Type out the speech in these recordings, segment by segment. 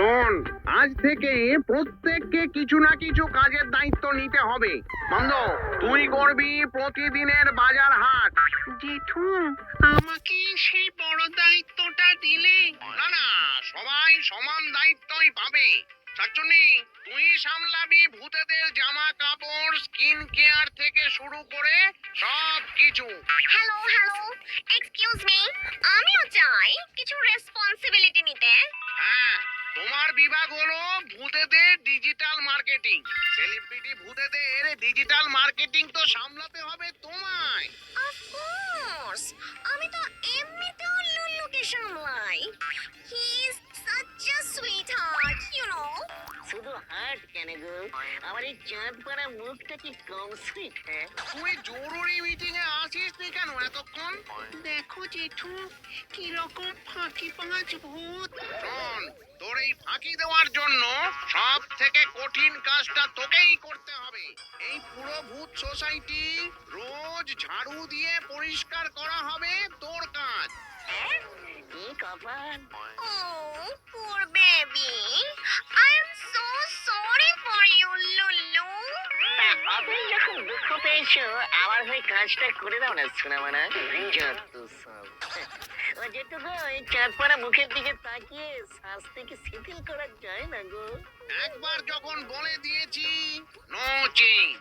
শোন, আজ থেকে প্রত্যেককে কিছু না কিছু কাজের দায়িত্ব নিতে হবে। বন্ধ, তুই করবি প্রতিদিনের বাজার হাট। জেঠু, আমাকে সেই বড় দায়িত্বটা দিলে? না না, সবাই সমান দায়িত্বই পাবে। শাকচুন্নি, তুই সামলাবি ভূতেদের জামা কাপড়, স্কিন কেয়ার থেকে শুরু করে সব কিছু। হ্যালো হ্যালো, এক্সকিউজ মি, আমিও চাই কিছু রেসপন্সিবিলিটি নিতে। হ্যাঁ, তোমার বিভাগ হলো ভূতেদের ডিজিটাল মার্কেটিং। সেলিব্রিটি ভূতেদের ডিজিটাল মার্কেটিং তো সামলাতে হবে তোমায়। অফ কোর্স, আমি তো এমনিতেও লুল্লুকে সামলাই। He is such a sweetheart, you know. শুধু হার্ট কেন গো, আমার এই চাঁদ পাড়া মুখটা কি কম সুইট? হ্যাঁ, তুই জরুরি মিটিং এ আসিস নি কেন এতক্ষণ? দেখো জেঠু, কিরকম ফাঁকি পাঁচ ভূত। শোন, তোর এই ফাঁকি দেওয়ার জন্য সব থেকে কঠিন কাজটা তোকেই করতে হবে। এই পুরো ভূত সোসাইটি রোজ ঝাড়ু দিয়ে পরিষ্কার করা হবে তোর কাজ। কি কপাল! Oh, poor baby. I am so sorry for you, Lulu. তা আপনি যখন দুঃখ পেয়েছো, আমার হয়ে কাজটা করে দাও না সোনামানা। যত সব ও যেটুকু এই চাঁদ পাড়া মুখের দিকে তাকিয়ে শ্বাস থেকে শিথিল করা যায় না গো। একবার যখন বলে দিয়েছি, নো চেঞ্জ।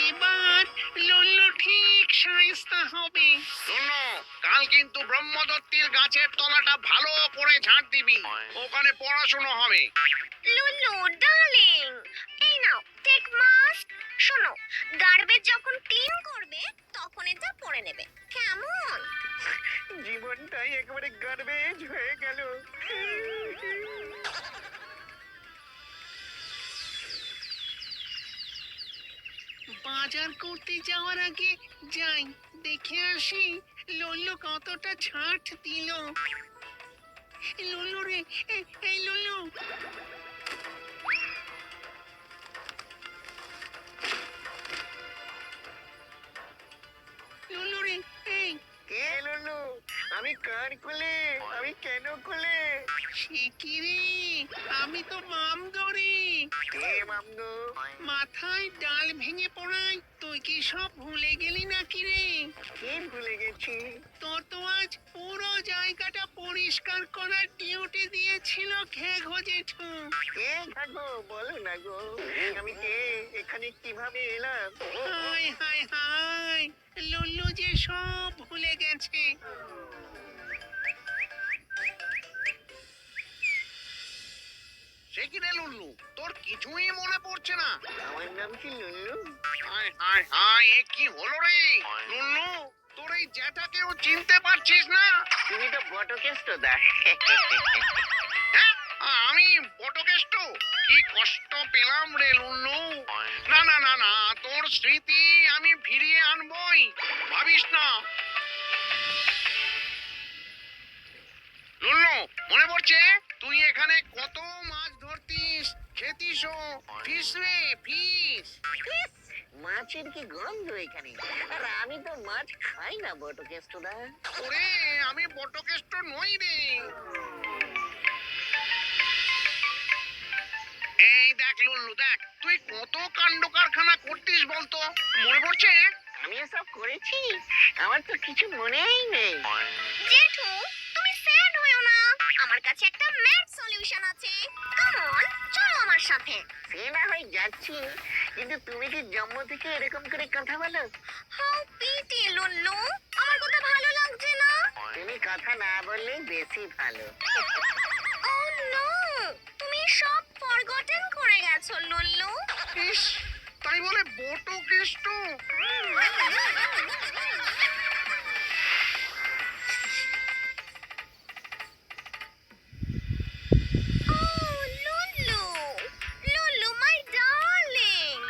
এবার লল্লু ঠিক শায়েস্তা হবে। শোনো, কাল কিন্তু ব্রহ্মদত্তির গাছের তলাটা ভালো করে ঝাড় দিবি। ওখানে পড়াশোনা হবে। Lulu, darling. এই নাও, টেক মাস্ক। শোনো, গার্বেজ যখন ক্লিন করবে তখন এটা পরে নেবে, কেমন? জীবনটাই একেবারে গার্বেজ হয়ে গেল। বাজার করতে যাওয়ার আগে যাই, দেখে আসি লল্লু কতটা ছাট দিল। লল্লু রে, এই লল্লু। লল্লু রে, এই কে লুলু? আমি কার কোলে? আমি কেন কোলে? সে কি রে, আমি তো মামদরে। কে মামদো? মাথায় ডাল ভেঙে পড়ায় তুই কি সব ভুলে গেলি নাকি রে? কি ভুলে গেছি? তোর তো আজ পুরো জায়গাটা পরিষ্কার করার ডিউটি দিয়েছিল ঘেঘো জেঠু। কে থাকো বলো না গো, আমি কে, এখানে কিভাবে এলাম? হায় হায় হায়, লল্লু যে সব ভুলে গেছে। সে কি রে লুল্লু, তোর কিছুই মনে পড়ছে না? আমার নাম কি লুলু? হায় হায় হায়, এ কি হলো রে লুল্লু? তোর এই জ্যাঠাকেও চিনতে পারছিস না? তুমি তো বটকেষ্ট দা। হ্যাঁ, আমি বটকেষ্ট? কি কষ্ট পেলাম রে লুল্লু। না না না না, তোর স্মৃতি আমি ফিরিয়ে আনবই, ভাবিস না। লুল্লু, মনে পড়ছে তুই এখানে কত মাছ ধরতিস, খেতিসও? ফিস রে, ফিস। মাছের কি গন্ধ এখানে! আর আমি তো মাছ খাই না বটকেষ্ট দা। ওরে, আমি বটকেষ্ট নই রে। এই দেখ লুল্লু, দেখ তুই কত কাণ্ড কারখানা করতিস বলতো, মনে পড়ছে? আমি সব করেছি, আমার তো কিছু মনেই নেই। জেঠু, তুমি স্যাড হয়ো না, আমার কাছে একটা ম্যাথ সলিউশন আছে। কাম অন, চলো আমার সাথে। সে না হয় যাচ্ছি, কিন্তু তুমি কি জন্ম থেকে এরকম করে কথা বলো? হাউ পিটি লুল্লু, আমার কথা ভালো লাগছে না? তুমি কথা না বললেই বেশি ভালো। ও নো, তুমি সব ফরগটেন করে গেছো লুল্লু। ইস, তাই বলে Botkesto? Oh, Lulu! Lulu, my darling!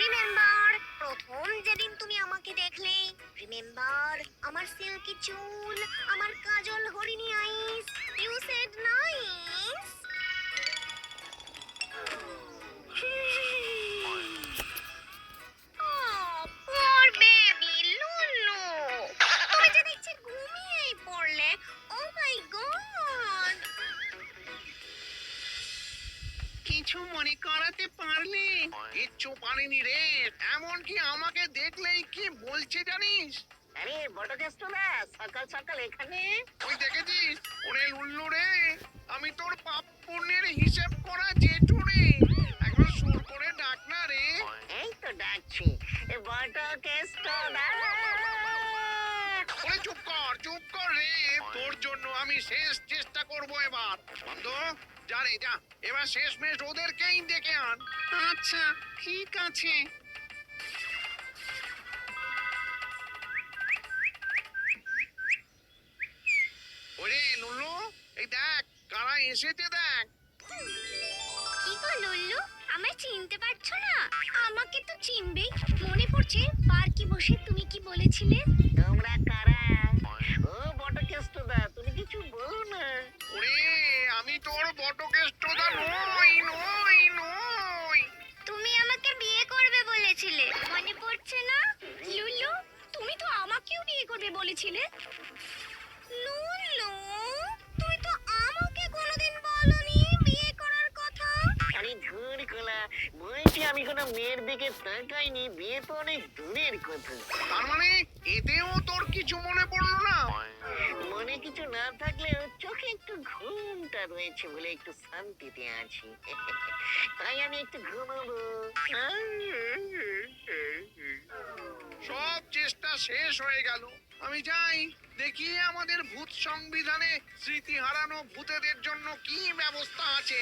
Remember, প্রথম যেদিন তুমি আমাকে দেখলে? Remember, আমার সিল্কি চুল, আমার কাজল হরিণী আইস? You said না কিছু মনে করাতে পারলে? কিচ্ছু পারিনি রে, এমনকি আমাকে দেখলেই কি বলছে জানিস? আরে বটকেষ্ট না, সকাল সকাল এখানে? তুই দেখেছিস? ওরে লুল্লু রে, আমি তোর পাপ পুণ্যের হিসেব করা জেঠু রে, একবার সুর করে ডাক না রে। এই তো ডাকছি, বটকেষ্ট না। ওরে চুপ কর রে, তোর জন্য আমি শেষ চেষ্টা করব এবার। বন্ধ, যা রে যা, এবার শেষমেশ ওদেরকেই ডেকে আন। আচ্ছা, ঠিক আছে। ওরে লুল্লু, এই দেখ কারা এসেছে দেখ। কি গো লুল্লু, আমায় চিনতে পারছো না? আমাকে তো চিনবেই। মনে পড়ছে পার্কে বসে তুমি কি বলেছিলে? তোমরা কারা? ও বটকেষ্ট দা, তুমি কিছু বলো না। ওরে আমি তোর বটকেষ্টদা নই। তুমি আমাকে বিয়ে করবে বলেছিলে, মনে পড়ছে না? লুল্লু, তুমি তো আমাকেও বিয়ে করবে বলেছিলে। লুল্লু, তুই তো আমাকে কোনোদিন বলনি বিয়ে করার কথা। আরে ধুর কোলা, বলছি আমি কোনো মেয়ের দিকে তাকাইনি, বিয়ে তো অনেক দূরের কথা। তার মানে এতেও তোর কিছু মনে পড়লো না? মনে কিছু না থাকলেও চোখে একটু ঘুমটা রয়েছে বলে একটু শান্তিতে আছি। তাই আমি একটু ঘুমাবো। সব চেষ্টা শেষ হয়ে গেল। আমি যাই দেখি আমাদের ভূত সংবিধানে স্মৃতি হারানো ভূতেদের জন্য কি ব্যবস্থা আছে।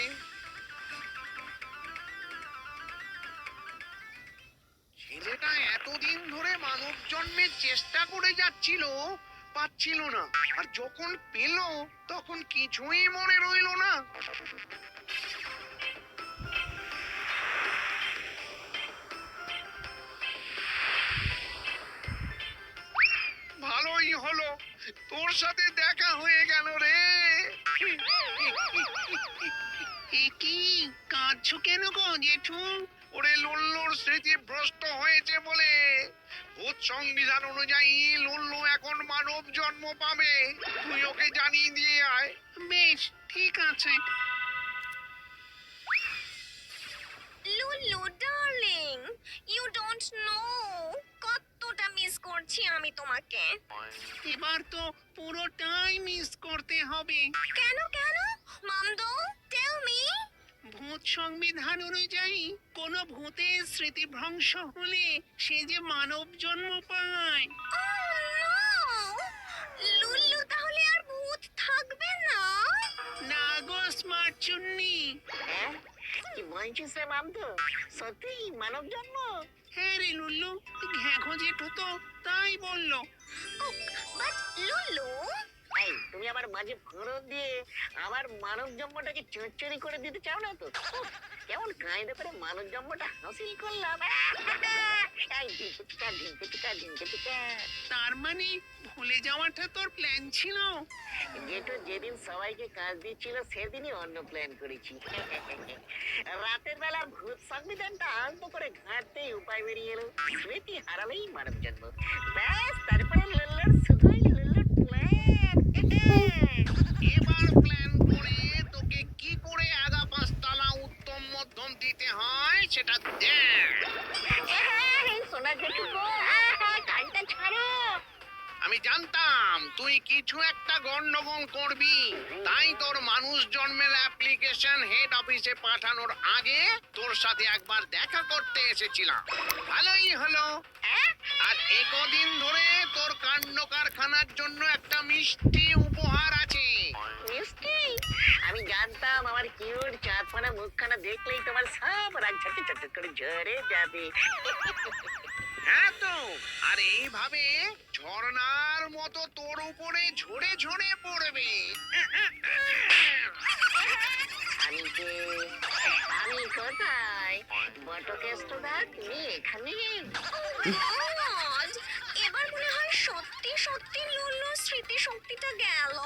ছেলেটা এতদিন ধরে মানব জন্মের চেষ্টা করে যাচ্ছিল, পাচ্ছিল না, আর যখন পেল তখন কিছুই মনে রইল না। ভালোই হলো তোর সাথে দেখা হয়ে গেল রে। এ কি কাঁদছো কেন গো জেঠু? ওরে লুল্লুর স্মৃতি ভ্রষ্ট হয়েছে বলে ভূত সংবিধান অনুযায়ী লুল্লু এখন মানব জন্ম পাবে। তুই ওকে জানিয়ে দিয়ে আয়। বেশ, ঠিক আছে। Lullu darling, you don't know কতটা মিস করছি আমি তোমাকে। এবার তো পুরোটাই মিস করতে হবে। কেন মামদো, টেল মি। ভূত সংবিধান অনুযায়ী কোন ভূতের স্মৃতিভ্রংশ হলে সে যে মানব জন্ম পায়। লুল্লু তাহলে আর ভূত থাকবে না? না গো স্মার্ট চুন্নি। হ্যাঁ, কি বলছিস রে মামতো? সত্যি মানব জন্ম? হ্যাঁ রে লুল্লু, ঘ্যাঘো জেঠু তো তাই বললো। বাট লুল্লু, এই তুমি আমার মাঝে ফোড়ন দিয়ে আমার মানব জন্মটাকে চচ্চড়ি করে দিতে চাও না তো? উফ, কেমন কায়দা করে মানব জন্মটা হাসিল করলাম। এই ঢিঙ্কে। তার মানে ভুলে যাওয়াটা তোর প্ল্যান ছিল? যেটা যেদিন সবাইকে কাজ দিচ্ছিল সেদিনই অন্য প্ল্যান করেছি। রাতের বেলা ভূত সংবিধানটা আলতো করে ঘাঁটতেই উপায় বেরিয়ে এলো, স্মৃতি হারালেই মানব জন্ম। ব্যাস, তারপরে লুল্লুর শুধুই লুল্লুর প্ল্যান। এবার প্ল্যান করে তোকে কি করে আগা পাঁচতলা উত্তম মধ্যম দিতে হয় সেটা দেখ। সোনা জেঠু গো, কানটা ছাড়ো। আমি জানতাম তুই কিছু একটা গন্ডগোল করবি, তাই তোর মানুষ জন্মের অ্যাপ্লিকেশন হেড অফিসে পাঠানোর আগে তোর সাথে একবার দেখা করতে এসেছিলাম। ভালোই হলো। আর একদিন ধরে তোর কাণ্ড কারখানার জন্য একটা মিষ্টি উপহার আছে। মিষ্টি? আমি জানতাম আমার কিউট চাঁদপানা মুখখানা দেখলেই তোমার সব রাগ ঝটকে চটক করে ঝরে যাবে। হ্যাঁ তো, আর এইভাবে ঝর্ণার মতো তোর উপরে ঝরে ঝরে পড়বে। আমি কোথায়? বটকেষ্ট দা, তুমি এখানে? আজ এবার মনে হয় সত্যি লুল্লুর স্মৃতি শক্তিটা গেল।